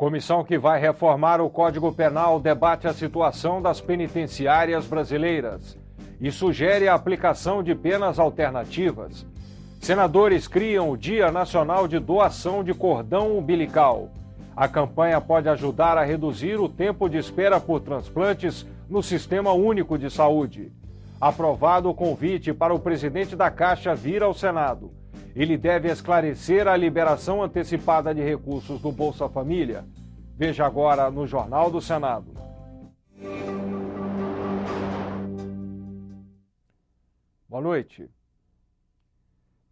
Comissão que vai reformar o Código Penal debate a situação das penitenciárias brasileiras e sugere a aplicação de penas alternativas. Senadores criam o Dia Nacional de Doação de Cordão Umbilical. A campanha pode ajudar a reduzir o tempo de espera por transplantes no Sistema Único de Saúde. Aprovado o convite para o presidente da Caixa vir ao Senado. Ele deve esclarecer a liberação antecipada de recursos do Bolsa Família. Veja agora no Jornal do Senado. Boa noite.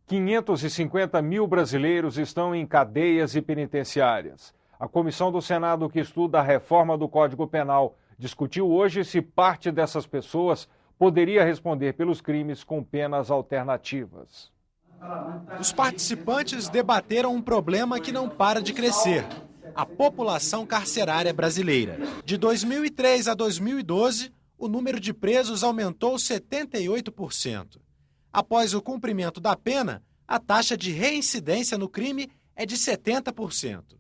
550 mil brasileiros estão em cadeias e penitenciárias. A comissão do Senado que estuda a reforma do Código Penal discutiu hoje se parte dessas pessoas poderia responder pelos crimes com penas alternativas. Os participantes debateram um problema que não para de crescer: a população carcerária brasileira. De 2003 a 2012, o número de presos aumentou 78%. Após o cumprimento da pena, a taxa de reincidência no crime é de 70%.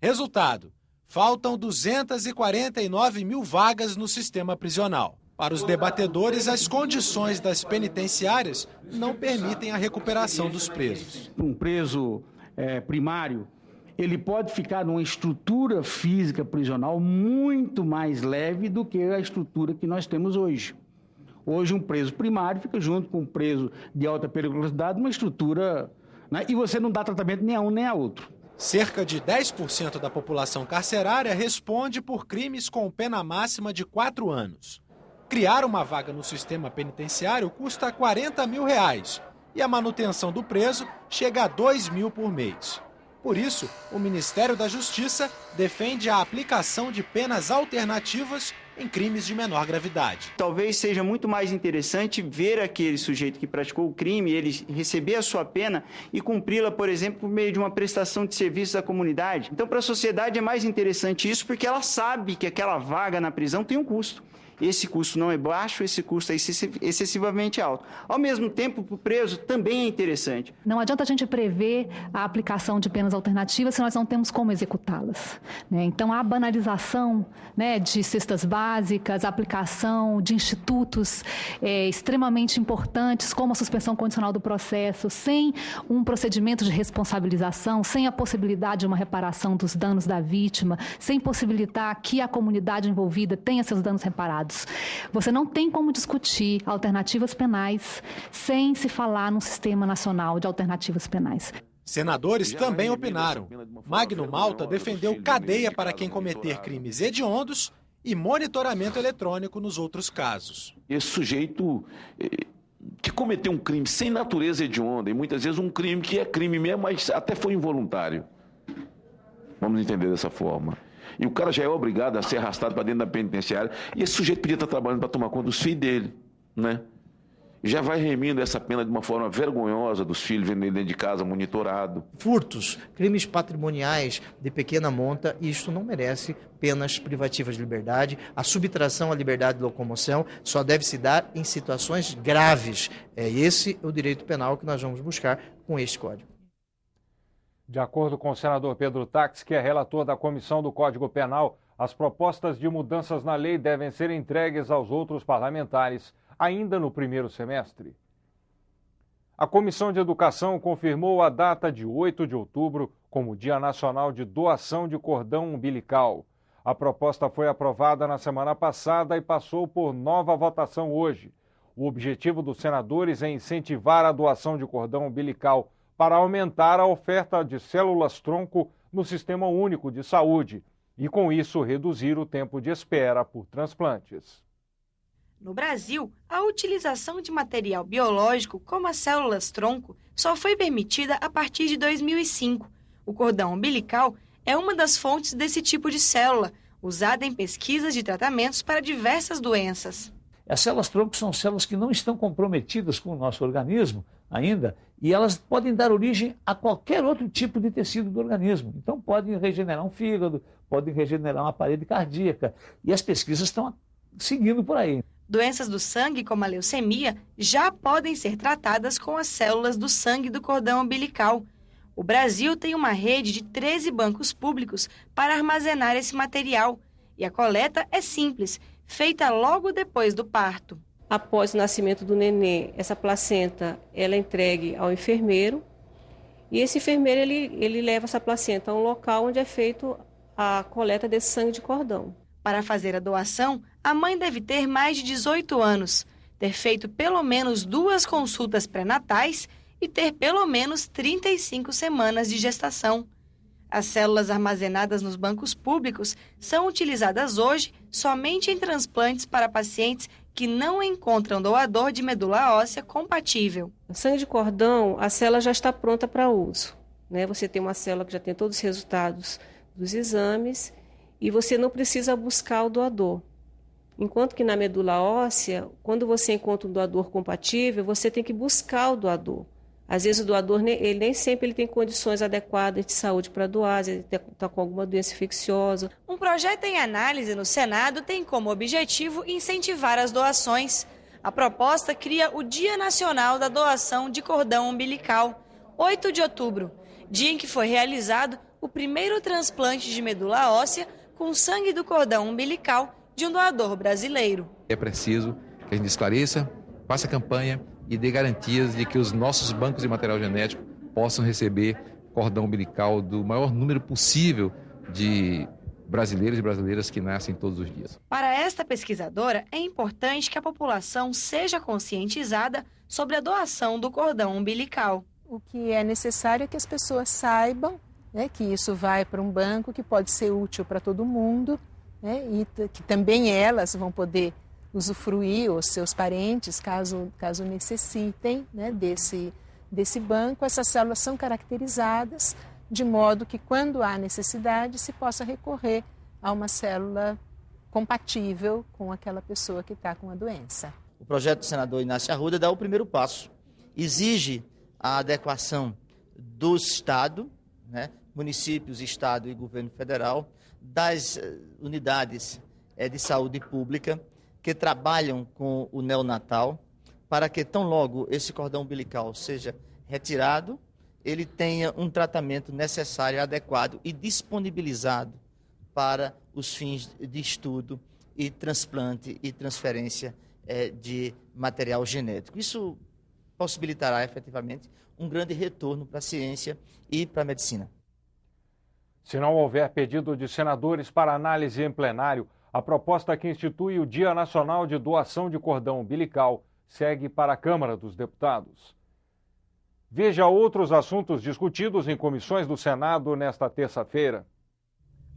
Resultado: faltam 249 mil vagas no sistema prisional. Para os debatedores, as condições das penitenciárias não permitem a recuperação dos presos. Um preso primário, ele pode ficar numa estrutura física prisional muito mais leve do que a estrutura que nós temos hoje. Hoje, um preso primário fica junto com um preso de alta periculosidade numa estrutura, né, e você não dá tratamento nem a um nem a outro. Cerca de 10% da população carcerária responde por crimes com pena máxima de 4 anos. Criar uma vaga no sistema penitenciário custa R$40 mil e a manutenção do preso chega a R$2 mil por mês. Por isso, o Ministério da Justiça defende a aplicação de penas alternativas em crimes de menor gravidade. Talvez seja muito mais interessante ver aquele sujeito que praticou o crime, ele receber a sua pena e cumpri-la, por exemplo, por meio de uma prestação de serviços à comunidade. Então, para a sociedade é mais interessante isso porque ela sabe que aquela vaga na prisão tem um custo. Esse custo não é baixo, esse custo é excessivamente alto. Ao mesmo tempo, para o preso também é interessante. Não adianta a gente prever a aplicação de penas alternativas se nós não temos como executá-las, né? Então, a banalização, né, de cestas básicas, a aplicação de institutos extremamente importantes, como a suspensão condicional do processo, sem um procedimento de responsabilização, sem a possibilidade de uma reparação dos danos da vítima, sem possibilitar que a comunidade envolvida tenha seus danos reparados. Você não tem como discutir alternativas penais sem se falar num sistema nacional de alternativas penais. Senadores também opinaram. Magno Malta defendeu cadeia para quem cometer crimes hediondos e monitoramento eletrônico nos outros casos. Esse sujeito que cometeu um crime sem natureza hedionda, e muitas vezes um crime que é crime mesmo, mas até foi involuntário. Vamos entender dessa forma. E o cara já é obrigado a ser arrastado para dentro da penitenciária. E esse sujeito podia estar trabalhando para tomar conta dos filhos dele, né? Já vai remindo essa pena de uma forma vergonhosa dos filhos vendo ele dentro de casa monitorado. Furtos, crimes patrimoniais de pequena monta, isto não merece penas privativas de liberdade. A subtração à liberdade de locomoção só deve se dar em situações graves. É esse o direito penal que nós vamos buscar com este código. De acordo com o senador Pedro Táxi, que é relator da Comissão do Código Penal, as propostas de mudanças na lei devem ser entregues aos outros parlamentares ainda no primeiro semestre. A Comissão de Educação confirmou a data de 8 de outubro como Dia Nacional de Doação de Cordão Umbilical. A proposta foi aprovada na semana passada e passou por nova votação hoje. O objetivo dos senadores é incentivar a doação de cordão umbilical para aumentar a oferta de células-tronco no Sistema Único de Saúde e, com isso, reduzir o tempo de espera por transplantes. No Brasil, a utilização de material biológico como as células-tronco só foi permitida a partir de 2005. O cordão umbilical é uma das fontes desse tipo de célula, usada em pesquisas de tratamentos para diversas doenças. As células-tronco são células que não estão comprometidas com o nosso organismo ainda, e elas podem dar origem a qualquer outro tipo de tecido do organismo. Então, podem regenerar um fígado, podem regenerar uma parede cardíaca, e as pesquisas estão seguindo por aí. Doenças do sangue, como a leucemia, já podem ser tratadas com as células do sangue do cordão umbilical. O Brasil tem uma rede de 13 bancos públicos para armazenar esse material e a coleta é simples, feita logo depois do parto. Após o nascimento do nenê, essa placenta ela é entregue ao enfermeiro e esse enfermeiro ele leva essa placenta a um local onde é feito a coleta desse sangue de cordão. Para fazer a doação, a mãe deve ter mais de 18 anos, ter feito pelo menos 2 consultas pré-natais e ter pelo menos 35 semanas de gestação. As células armazenadas nos bancos públicos são utilizadas hoje somente em transplantes para pacientes que não encontram doador de medula óssea compatível. O sangue de cordão, a célula já está pronta para uso, né? Você tem uma célula que já tem todos os resultados dos exames e você não precisa buscar o doador. Enquanto que na medula óssea, quando você encontra um doador compatível, você tem que buscar o doador. Às vezes o doador ele nem sempre ele tem condições adequadas de saúde para doar, às vezes ele está com alguma doença infecciosa. Um projeto em análise no Senado tem como objetivo incentivar as doações. A proposta cria o Dia Nacional da Doação de Cordão Umbilical, 8 de outubro, dia em que foi realizado o primeiro transplante de medula óssea com sangue do cordão umbilical de um doador brasileiro. É preciso que a gente esclareça, faça a campanha e dê garantias de que os nossos bancos de material genético possam receber cordão umbilical do maior número possível de brasileiros e brasileiras que nascem todos os dias. Para esta pesquisadora, é importante que a população seja conscientizada sobre a doação do cordão umbilical. O que é necessário é que as pessoas saibam, né, que isso vai para um banco que pode ser útil para todo mundo, né, e que também elas vão poder usufruir, os seus parentes, caso necessitem, né, desse banco. Essas células são caracterizadas de modo que, quando há necessidade, se possa recorrer a uma célula compatível com aquela pessoa que está com a doença. O projeto do senador Inácio Arruda dá o primeiro passo. Exige a adequação do Estado, né, municípios, Estado e governo federal, das unidades de saúde pública que trabalham com o neonatal, para que tão logo esse cordão umbilical seja retirado, ele tenha um tratamento necessário, adequado e disponibilizado para os fins de estudo e transplante e transferência de material genético. Isso possibilitará efetivamente um grande retorno para a ciência e para a medicina. Se não houver pedido de senadores para análise em plenário, a proposta que institui o Dia Nacional de Doação de Cordão Umbilical segue para a Câmara dos Deputados. Veja outros assuntos discutidos em comissões do Senado nesta terça-feira.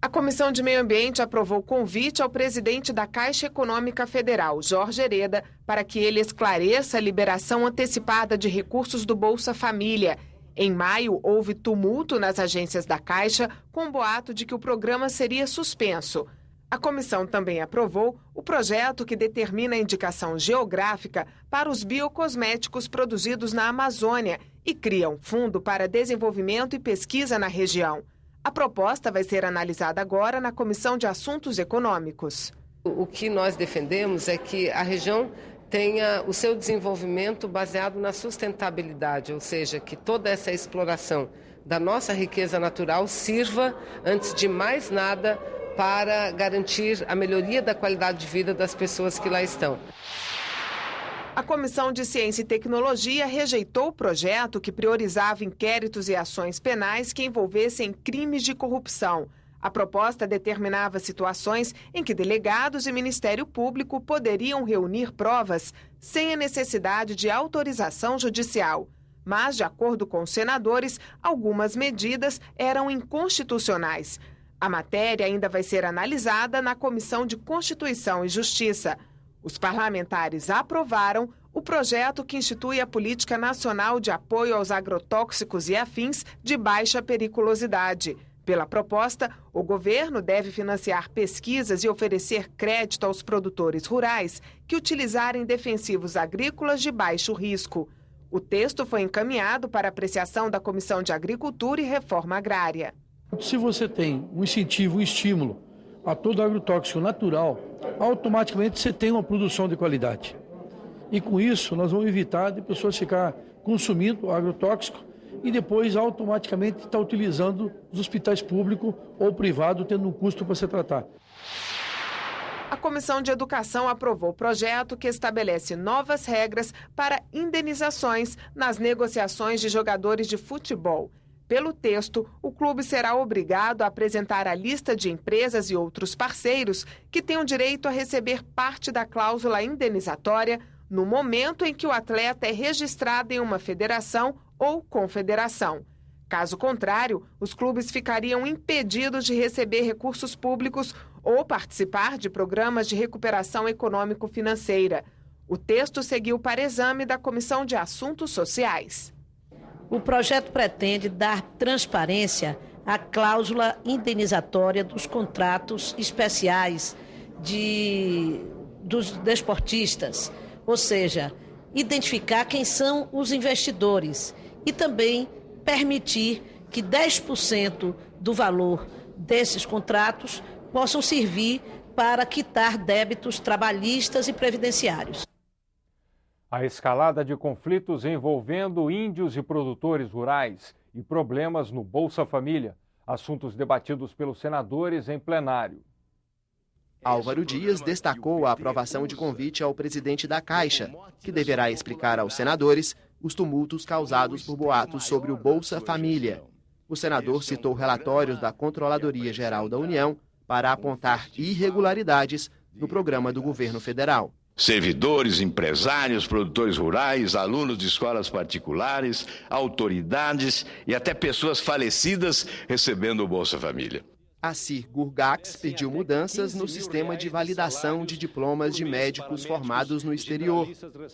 A Comissão de Meio Ambiente aprovou o convite ao presidente da Caixa Econômica Federal, Jorge Hereda, para que ele esclareça a liberação antecipada de recursos do Bolsa Família. Em maio, houve tumulto nas agências da Caixa com o boato de que o programa seria suspenso. A comissão também aprovou o projeto que determina a indicação geográfica para os biocosméticos produzidos na Amazônia e cria um fundo para desenvolvimento e pesquisa na região. A proposta vai ser analisada agora na Comissão de Assuntos Econômicos. O que nós defendemos é que a região tenha o seu desenvolvimento baseado na sustentabilidade, ou seja, que toda essa exploração da nossa riqueza natural sirva, antes de mais nada, para garantir a melhoria da qualidade de vida das pessoas que lá estão. A Comissão de Ciência e Tecnologia rejeitou o projeto que priorizava inquéritos e ações penais que envolvessem crimes de corrupção. A proposta determinava situações em que delegados e Ministério Público poderiam reunir provas sem a necessidade de autorização judicial. Mas, de acordo com os senadores, algumas medidas eram inconstitucionais. A matéria ainda vai ser analisada na Comissão de Constituição e Justiça. Os parlamentares aprovaram o projeto que institui a Política Nacional de Apoio aos Agrotóxicos e Afins de Baixa Periculosidade. Pela proposta, o governo deve financiar pesquisas e oferecer crédito aos produtores rurais que utilizarem defensivos agrícolas de baixo risco. O texto foi encaminhado para apreciação da Comissão de Agricultura e Reforma Agrária. Se você tem um incentivo, um estímulo a todo agrotóxico natural, automaticamente você tem uma produção de qualidade. E com isso nós vamos evitar de pessoas ficar consumindo agrotóxico e depois automaticamente está utilizando os hospitais públicos ou privados, tendo um custo para se tratar. A Comissão de Educação aprovou o projeto que estabelece novas regras para indenizações nas negociações de jogadores de futebol. Pelo texto, o clube será obrigado a apresentar a lista de empresas e outros parceiros que tenham direito a receber parte da cláusula indenizatória no momento em que o atleta é registrado em uma federação ou confederação. Caso contrário, os clubes ficariam impedidos de receber recursos públicos ou participar de programas de recuperação econômico-financeira. O texto seguiu para exame da Comissão de Assuntos Sociais. O projeto pretende dar transparência à cláusula indenizatória dos contratos especiais dos desportistas, ou seja, identificar quem são os investidores e também permitir que 10% do valor desses contratos possam servir para quitar débitos trabalhistas e previdenciários. A escalada de conflitos envolvendo índios e produtores rurais e problemas no Bolsa Família, assuntos debatidos pelos senadores em plenário. Álvaro Dias destacou a aprovação de convite ao presidente da Caixa, que deverá explicar aos senadores os tumultos causados por boatos sobre o Bolsa Família. O senador citou relatórios da Controladoria Geral da União para apontar irregularidades no programa do governo federal. Servidores, empresários, produtores rurais, alunos de escolas particulares, autoridades e até pessoas falecidas recebendo o Bolsa Família. Assir Gurgax pediu mudanças no sistema de validação de diplomas de médicos formados no exterior.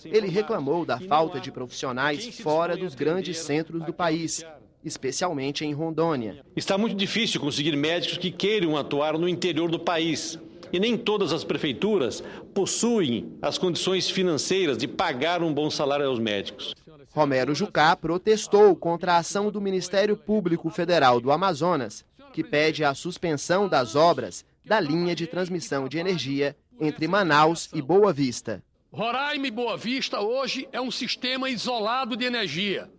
Ele reclamou da falta de profissionais fora dos grandes centros do país, especialmente em Rondônia. Está muito difícil conseguir médicos que queiram atuar no interior do país. E nem todas as prefeituras possuem as condições financeiras de pagar um bom salário aos médicos. Romero Jucá protestou contra a ação do Ministério Público Federal do Amazonas, que pede a suspensão das obras da linha de transmissão de energia entre Manaus e Boa Vista. Roraima e Boa Vista hoje é um sistema isolado de energia.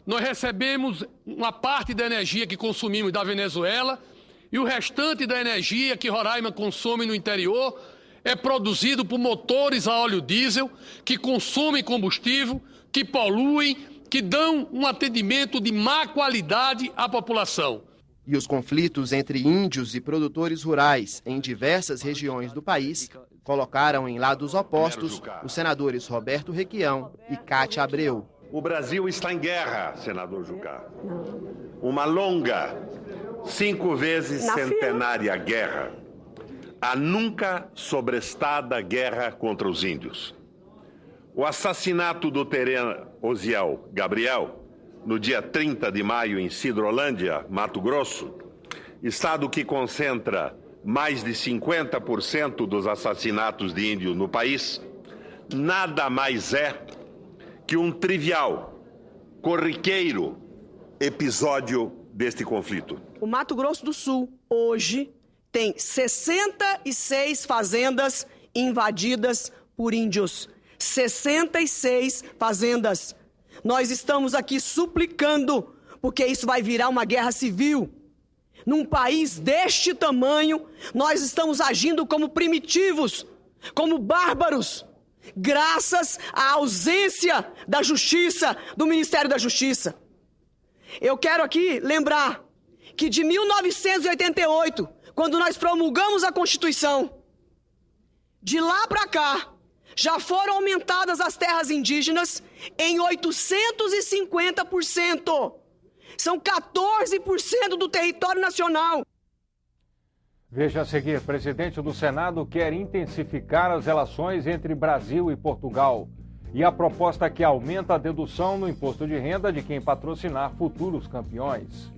Nós recebemos uma parte da energia que consumimos da Venezuela e o restante da energia que Roraima consome no interior é produzido por motores a óleo diesel que consomem combustível, que poluem, que dão um atendimento de má qualidade à população. E os conflitos entre índios e produtores rurais em diversas regiões do país colocaram em lados opostos os senadores Roberto Requião e Cátia Abreu. O Brasil está em guerra, senador Jucá. Uma longa, 5 vezes centenária guerra. A nunca sobrestada guerra contra os índios. O assassinato do Terena Osiel Gabriel, no dia 30 de maio em Sidrolândia, Mato Grosso, estado que concentra mais de 50% dos assassinatos de índios no país, nada mais é que um trivial, corriqueiro episódio deste conflito. O Mato Grosso do Sul, hoje, tem 66 fazendas invadidas por índios. 66 fazendas. Nós estamos aqui suplicando, porque isso vai virar uma guerra civil. Num país deste tamanho, nós estamos agindo como primitivos, como bárbaros, graças à ausência da justiça, do Ministério da Justiça. Eu quero aqui lembrar que de 1988, quando nós promulgamos a Constituição, de lá para cá, já foram aumentadas as terras indígenas em 850%. São 14% do território nacional. Veja a seguir, presidente do Senado quer intensificar as relações entre Brasil e Portugal. E a proposta que aumenta a dedução no imposto de renda de quem patrocinar futuros campeões.